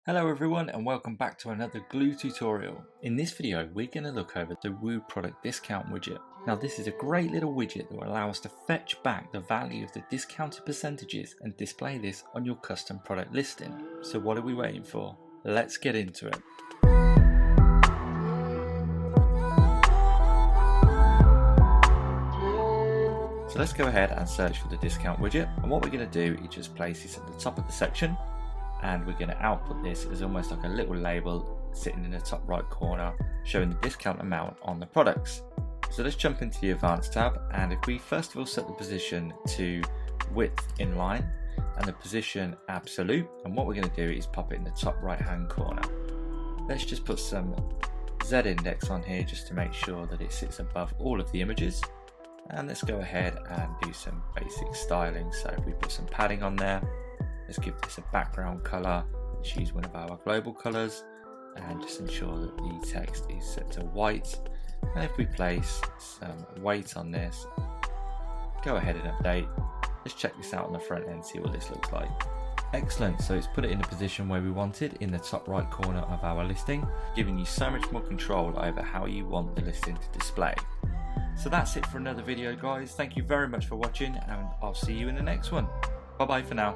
Hello everyone and welcome back to another Gloo tutorial. In this video we're going to look over the Woo product discount widget. Now this is a great little widget that will allow us to fetch back the value of the discounted percentages and display this on your custom product listing. So what are we waiting for? Let's get into it. So let's go ahead and search for the discount widget, and what we're going to do is just place this at the top of the section, and we're going to output this as almost like a little label sitting in the top right corner showing the discount amount on the products. So let's jump into the advanced tab, and if we first of all set the position to width inline and the position absolute, and what we're going to do is pop it in the top right hand corner. Let's just put some Z index on here just to make sure that it sits above all of the images. And let's go ahead and do some basic styling. So if we put some padding on there, let's give this a background color. Let's use one of our global colors and just ensure that the text is set to white. And if we place some weight on this, go ahead and update. Let's check this out on the front end, see what this looks like. Excellent, so it's put it in the position where we wanted in the top right corner of our listing, giving you so much more control over how you want the listing to display. So that's it for another video guys. Thank you very much for watching, and I'll see you in the next one. Bye bye for now.